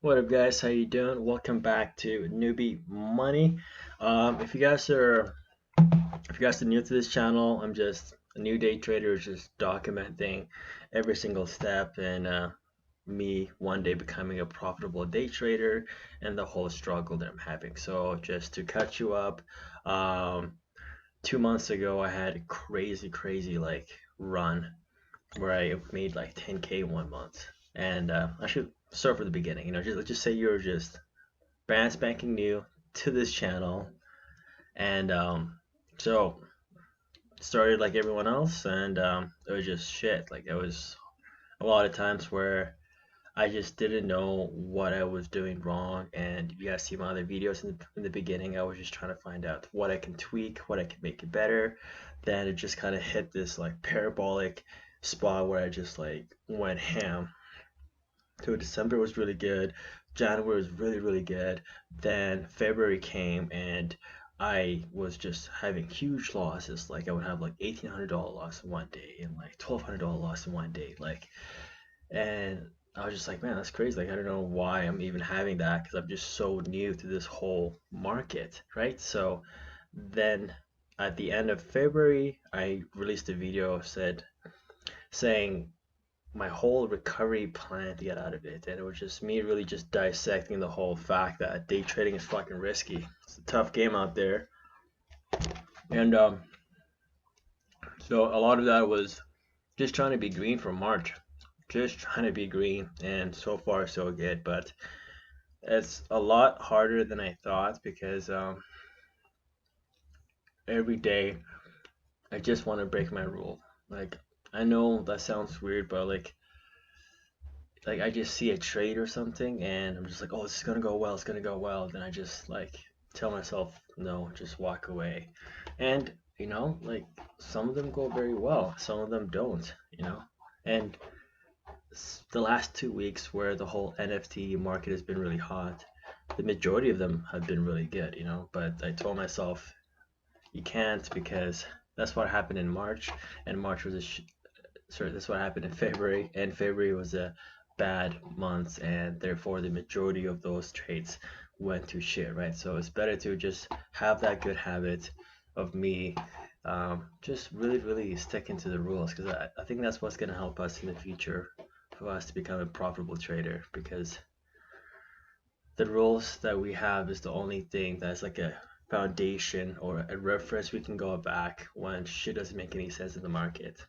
What up, guys? How you doing? Welcome back to Newbie Money. If you guys are new to this channel, I'm just a new day trader, just documenting every single step and me one day becoming a profitable day trader and the whole struggle that I'm having. So just to catch you up, um, 2 months ago I had a crazy like run where I made like 10K in 1 month. And I should start from the beginning. Let's just say you're just brand spanking new to this channel, and so started like everyone else, and it was just shit. Like it was a lot of times where I just didn't know what I was doing wrong, and you guys see my other videos in the beginning. I was just trying to find out what I can tweak, what I can make it better. Then it just kind of hit this like parabolic spot where I just like went ham. So December was really good. January was really good. Then February came and I was just having huge losses. Like I would have like $1,800 loss in one day and like $1,200 loss in one day. And I was just like, man, that's crazy. Like I don't know why I'm even having that because I'm just so new to this whole market, right? So then at the end of February, I released a video saying my whole recovery plan to get out of it, and it was just me really just dissecting the whole fact that day trading is fucking risky. It's a tough game out there, and so a lot of that was just trying to be green for March, just trying to be green, and so far so good. But it's a lot harder than I thought because every day I just want to break my rule. Like I know that sounds weird, but like I just see a trade or something and I'm just like, oh, this is gonna go well, it's gonna go well. Then I just like tell myself, no, just walk away. And like some of them go very well, some of them don't. And the last 2 weeks where the whole NFT market has been really hot, the majority of them have been really good. But I told myself, you can't because that's what happened in March, and March was sorry, that's what happened in February, and February was a bad month, and therefore the majority of those trades went to shit, right? So it's better to just have that good habit of me just really sticking to the rules because I think that's what's going to help us in the future for us to become a profitable trader because the rules that we have is the only thing that's like a foundation or a reference we can go back when shit doesn't make any sense in the market.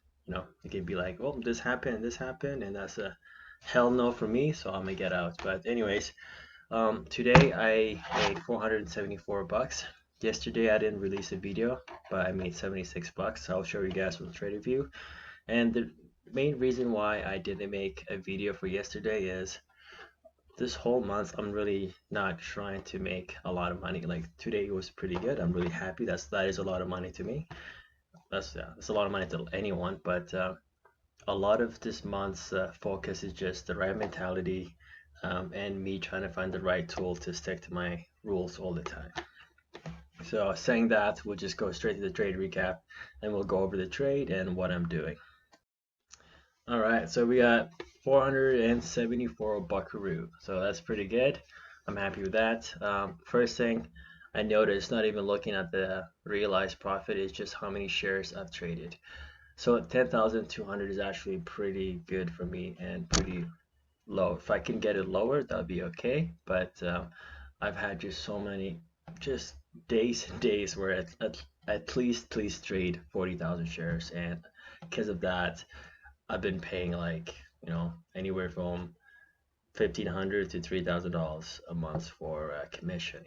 It can be like, oh, this happened, and that's a hell no for me, so I'm gonna get out. But anyways, today I made 474 bucks. Yesterday I didn't release a video, but I made 76 bucks. I'll show you guys with the trade review. And the main reason why I didn't make a video for yesterday is this whole month I'm really not trying to make a lot of money. Like today was pretty good. I'm really happy. That is a lot of money to me. That's a lot of money to anyone. But a lot of this month's focus is just the right mentality and me trying to find the right tool to stick to my rules all the time. So saying that, we'll just go straight to the trade recap and we'll go over the trade and what I'm doing. All right, so we got 474 buckaroo. So that's pretty good. I'm happy with that. First thing I noticed, not even looking at the realized profit, is just how many shares I've traded. So 10,200 is actually pretty good for me and pretty low. If I can get it lower, that would be okay. But I've had just so many just days and days where at least trade 40,000 shares, and because of that, I've been paying like anywhere from $1,500 to $3,000 a month for commission.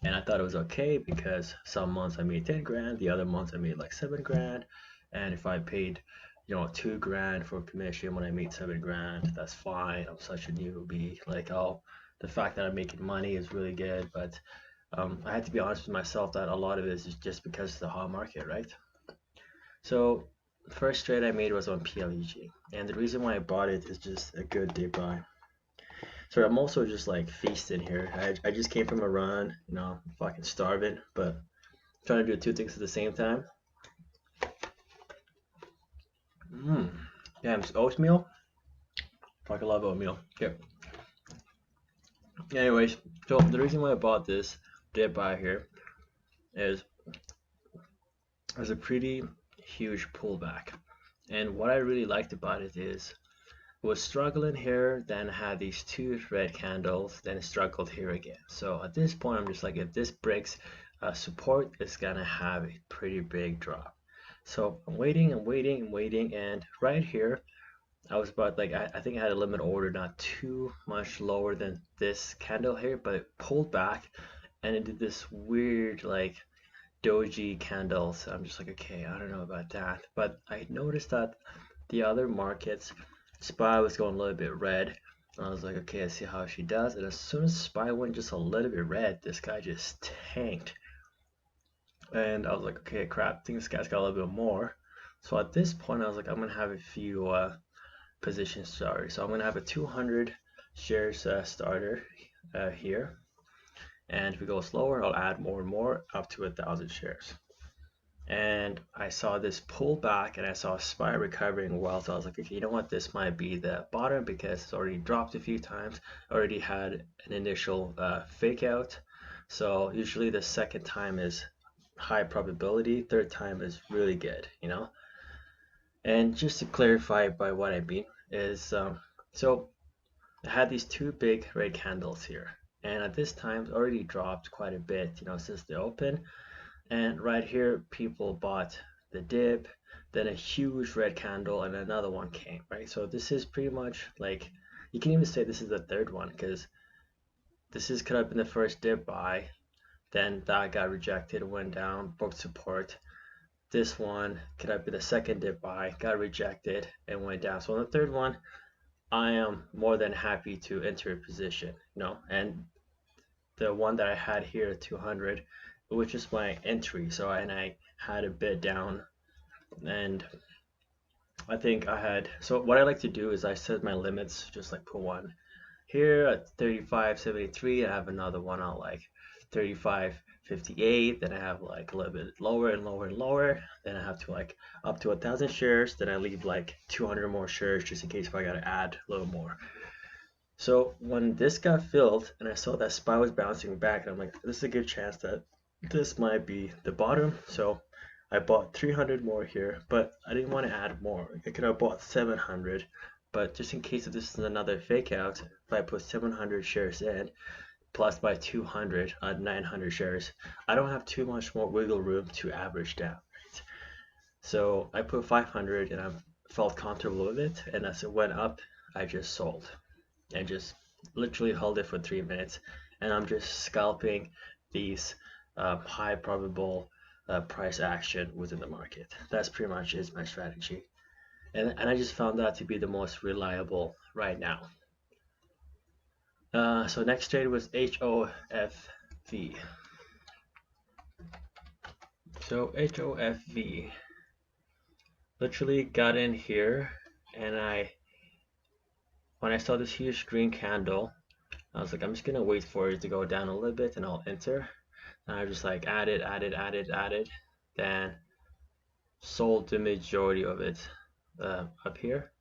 And I thought it was okay because some months I made 10 grand, the other months I made like 7 grand, and if I paid 2 grand for commission when I made 7 grand, that's fine. I'm such a newbie. Like, oh, the fact that I'm making money is really good, but I had to be honest with myself that a lot of it is just because of the hot market, right? So first trade I made was on PLEG, and the reason why I bought it is just a good day buy. So I'm also just like feasting here. I just came from a run, fucking starving, but trying to do two things at the same time. Mmm, damn, it's oatmeal. Fucking love oatmeal. Here, Anyways, so the reason why I bought this dip buy here is there's a pretty huge pullback. And what I really liked about it is was struggling here, then had these two red candles, then struggled here again. So at this point, I'm just like, if this breaks support, it's gonna have a pretty big drop. So I'm waiting, I'm waiting, I'm waiting, and right here, I was about like, I think I had a limit order not too much lower than this candle here, but it pulled back and it did this weird like doji candles. I'm just like, okay, I don't know about that. But I noticed that the other markets, SPY was going a little bit red. I was like, okay, I see how she does. And as soon as SPY went just a little bit red, this guy just tanked. And I was like, okay, crap, I think this guy's got a little bit more. So at this point, I was like, I'm gonna have a few positions started. So I'm gonna have a 200 shares starter here. And if we go slower, I'll add more and more up to 1,000 shares. And I saw this pull back and I saw SPY recovering well. So I was like, okay, you know what? This might be the bottom because it's already dropped a few times, already had an initial fake out. So usually the second time is high probability, third time is really good, you know? And just to clarify by what I mean is, so I had these two big red candles here. And at this time, it's already dropped quite a bit, you know, since the open. And right here, people bought the dip, then a huge red candle, and another one came, right? So this is pretty much like, you can even say this is the third one because this is could have been the first dip buy, then that got rejected, went down, broke support. This one could have been the second dip buy, got rejected, and went down. So on the third one, I am more than happy to enter a position, you know, and the one that I had here, 200, which is my entry. So and I had a bid down, and I think I had. So what I like to do is I set my limits, just like put one here at 35.73. I have another one on like 35.58. Then I have like a little bit lower and lower and lower. Then I have to like up to 1,000 shares. Then I leave like 200 more shares just in case if I gotta add a little more. So when this got filled and I saw that SPY was bouncing back, and I'm like, this is a good chance that this might be the bottom. So I bought 300 more here, but I didn't want to add more. I could have bought 700, but just in case if this is another fake out, if I put 700 shares in, plus my 200 on 900 shares, I don't have too much more wiggle room to average down. Right? So I put 500 and I felt comfortable with it. And as it went up, I just sold and just literally held it for 3 minutes. And I'm just scalping these high probable price action within the market. That's pretty much is my strategy. And I just found that to be the most reliable right now. So next trade was HOFV. So HOFV literally got in here, and when I saw this huge green candle, I was like, I'm just gonna wait for it to go down a little bit and I'll enter. And I just like added, then sold the majority of it up here.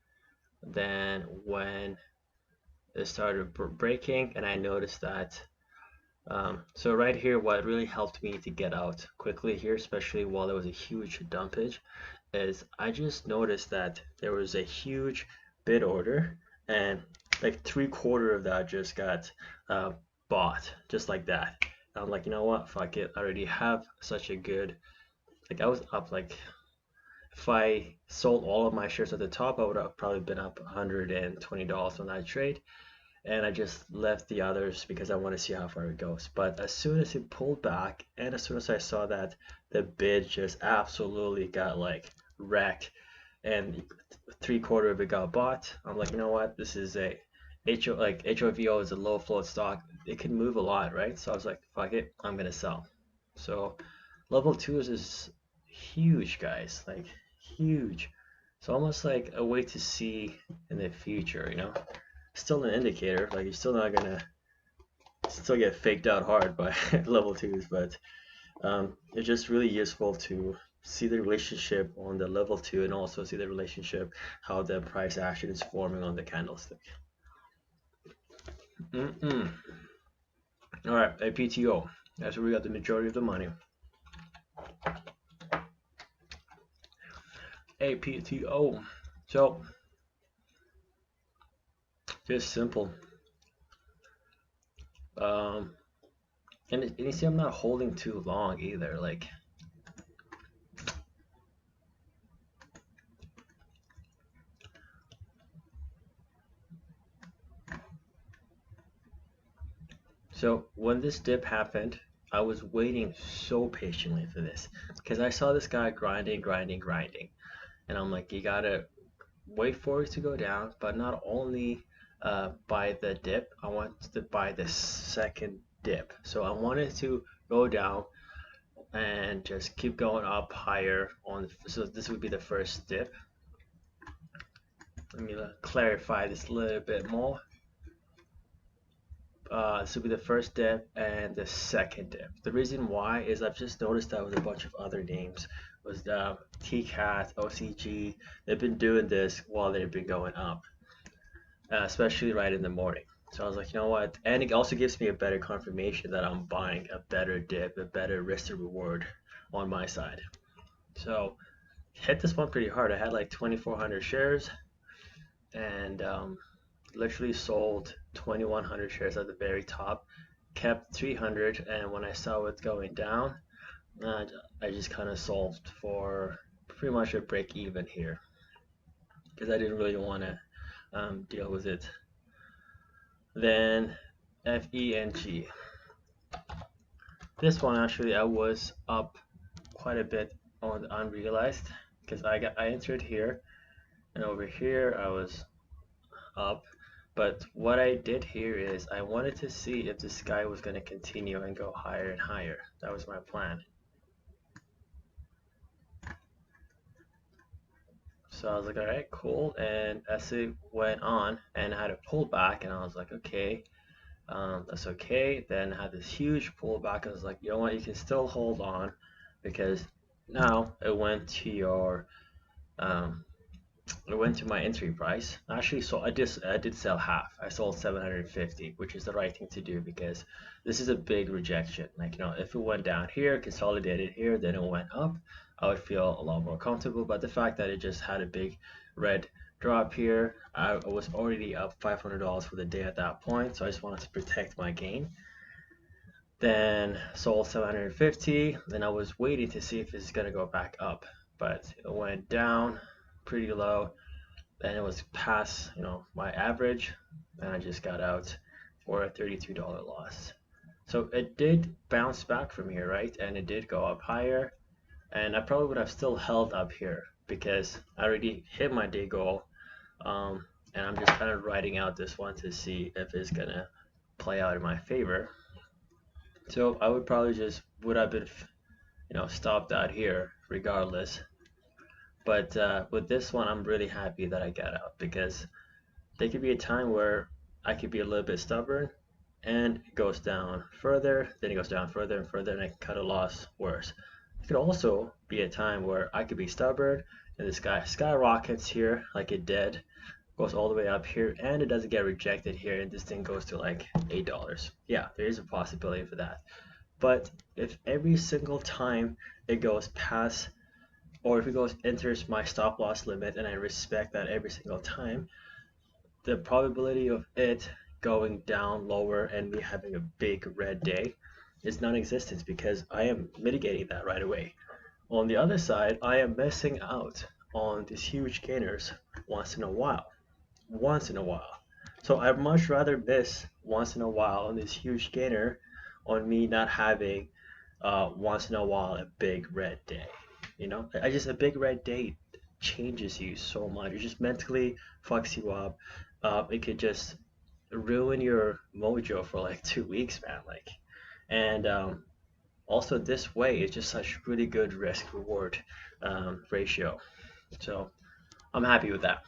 Then when it started breaking, and I noticed that so right here, what really helped me to get out quickly here, especially while there was a huge dumpage, is I just noticed that there was a huge bid order, and like 3/4 of that just got bought, just like that. And I'm like, you know what? Fuck it. I already have such a good, like I was up like, if I sold all of my shares at the top, I would have probably been up $120 on that trade. And I just left the others because I want to see how far it goes. But as soon as it pulled back, and as soon as I saw that the bid just absolutely got like wrecked, and 3/4 of it got bought, I'm like, you know what? This is a HOVO is a low float stock. It can move a lot, right? So I was like, fuck it, I'm gonna sell. So level 2 is huge, guys, like huge. It's almost like a way to see in the future, you know? Still an indicator, like you're still not gonna still get faked out hard by level 2s, but it's just really useful to see the relationship on the level 2 and also see the relationship how the price action is forming on the candlestick. All right, APTO. That's where we got the majority of the money. APTO. So just simple. And you see, I'm not holding too long either. Like, so when this dip happened, I was waiting so patiently for this because I saw this guy grinding, and I'm like, you gotta wait for it to go down, but not only buy the dip, I want to buy the second dip. So I wanted to go down and just keep going up higher on. So this would be the first dip. Let me clarify this a little bit more. This will be the first dip and the second dip. The reason why is I've just noticed that with a bunch of other names was the TCAT, OCG. They've been doing this while they've been going up, especially right in the morning. So I was like, you know what? And it also gives me a better confirmation that I'm buying a better dip, a better risk to reward on my side. So hit this one pretty hard. I had like 2,400 shares and literally sold 2,100 shares at the very top, kept 300, and when I saw it going down, I just kind of sold for pretty much a break even here because I didn't really want to deal with it. Then FENG. This one actually I was up quite a bit on unrealized because I entered here, and over here I was up. But what I did here is I wanted to see if this guy was going to continue and go higher and higher. That was my plan. So I was like, all right, cool. And as it went on and I had a pullback, and I was like, okay, that's okay. Then I had this huge pullback. I was like, you know what, you can still hold on because now it went to your I went to my entry price. Actually, so I did sell half. I sold 750, which is the right thing to do because this is a big rejection. Like, you know, if it went down here, consolidated here, then it went up, I would feel a lot more comfortable. But the fact that it just had a big red drop here, I was already up $500 for the day at that point, so I just wanted to protect my gain. Then sold 750. Then I was waiting to see if it's gonna go back up, but it went down pretty low. Then it was past, you know, my average, and I just got out for a $32 loss. So it did bounce back from here, right? And it did go up higher, and I probably would have still held up here because I already hit my day goal. And I'm just kind of writing out this one to see if it's gonna play out in my favor. So I would probably just would have been, you know, stopped out here regardless. But with this one, I'm really happy that I got out because there could be a time where I could be a little bit stubborn and it goes down further, then it goes down further and further, and I cut a loss worse. It could also be a time where I could be stubborn and this guy skyrockets here like it did, goes all the way up here, and it doesn't get rejected here, and this thing goes to like $8. Yeah, there is a possibility for that. But if every single time it goes past, or if it goes enters my stop loss limit and I respect that every single time, the probability of it going down lower and me having a big red day is non-existent because I am mitigating that right away. On the other side, I am missing out on these huge gainers once in a while. So I'd much rather miss once in a while on this huge gainer on me not having once in a while a big red day. You know, a big red day changes you so much. It just mentally fucks you up. It could just ruin your mojo for like 2 weeks, man. Like, and also this way it's just such really good risk reward ratio. So I'm happy with that.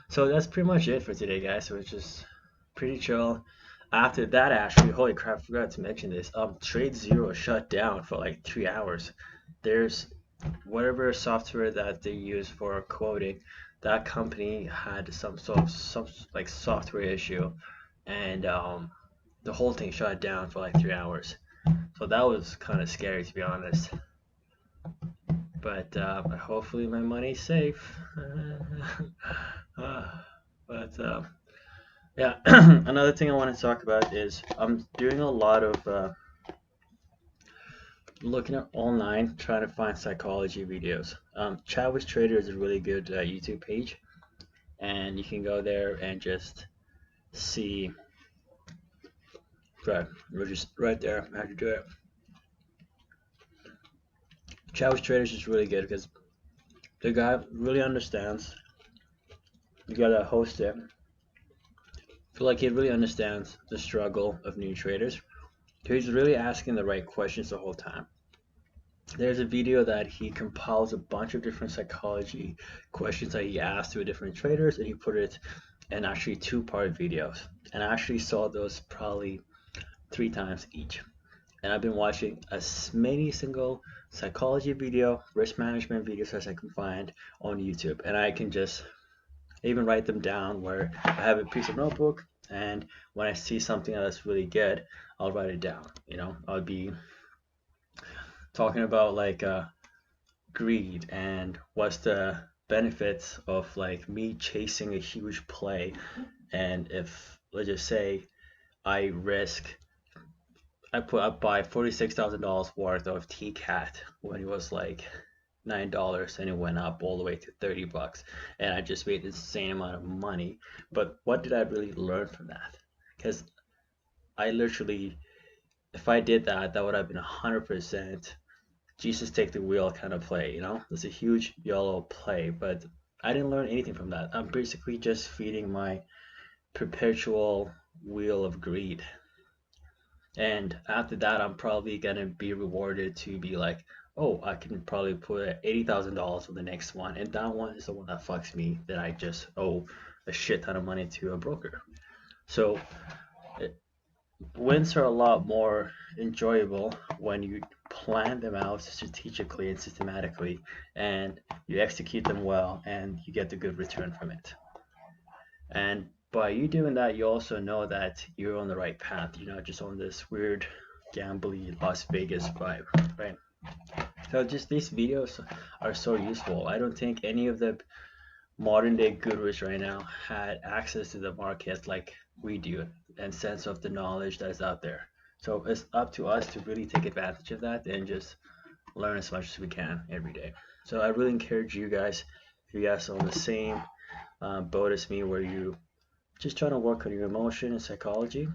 So that's pretty much it for today, guys. So it's just pretty chill. After that, actually, holy crap, I forgot to mention this. TradeZero shut down for like 3 hours. There's whatever software that they use for quoting, that company had some like software issue, and the whole thing shut down for like 3 hours. So that was kind of scary, to be honest. But hopefully my money's safe. But yeah, another thing I want to talk about is I'm doing a lot of looking at online, trying to find psychology videos. Chat with Trader is a really good YouTube page, and you can go there and just see. Right, we're just right there. How to do it. Chat with Trader is just really good because the guy really understands. You gotta host it. I feel like he really understands the struggle of new traders. He's really asking the right questions the whole time. There's a video that he compiles a bunch of different psychology questions that he asked to different traders, and he put it in actually two-part videos. And I actually saw those probably 3 times each. And I've been watching as many single psychology video, risk management videos as I can find on YouTube. And I can just even write them down where I have a piece of notebook, and when I see something that's really good, I'll write it down. I'll be talking about like greed and what's the benefits of like me chasing a huge play, and if let's just say I buy $46,000 worth of TCAT when it was like $9 and it went up all the way to $30, and I just made the same amount of money. But what did I really learn from that? Because I literally, if I did that, that would have been 100% Jesus take the wheel kind of play. It's a huge YOLO play, but I didn't learn anything from that. I'm basically just feeding my perpetual wheel of greed. And after that, I'm probably gonna be rewarded to be like, oh, I can probably put $80,000 on the next one, and that one is the one that fucks me, that I just owe a shit ton of money to a broker. So wins are a lot more enjoyable when you plan them out strategically and systematically, and you execute them well, and you get the good return from it. And by you doing that, you also know that you're on the right path. You're not just on this weird gambly Las Vegas vibe, right? So just these videos are so useful. I don't think any of the modern day gurus right now had access to the market like we do, and sense of the knowledge that's out there. So it's up to us to really take advantage of that and just learn as much as we can every day. So I really encourage you guys, if you guys are on the same boat as me, where you just trying to work on your emotion and psychology,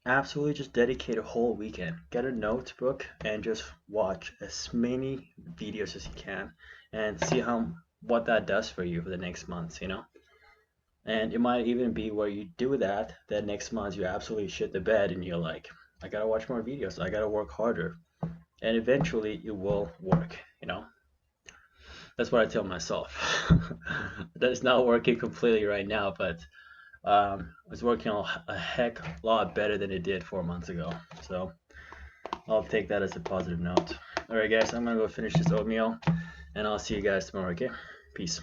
absolutely just dedicate a whole weekend. Get a notebook and just watch as many videos as you can, and see what that does for you for the next month. And it might even be where you do that, then next month you absolutely shit the bed and you're like, I gotta watch more videos, I gotta work harder. And eventually it will work. That's what I tell myself. That's not working completely right now, but it's working a heck lot better than it did 4 months ago. So I'll take that as a positive note. Alright guys, I'm gonna go finish this oatmeal, and I'll see you guys tomorrow, okay? Peace.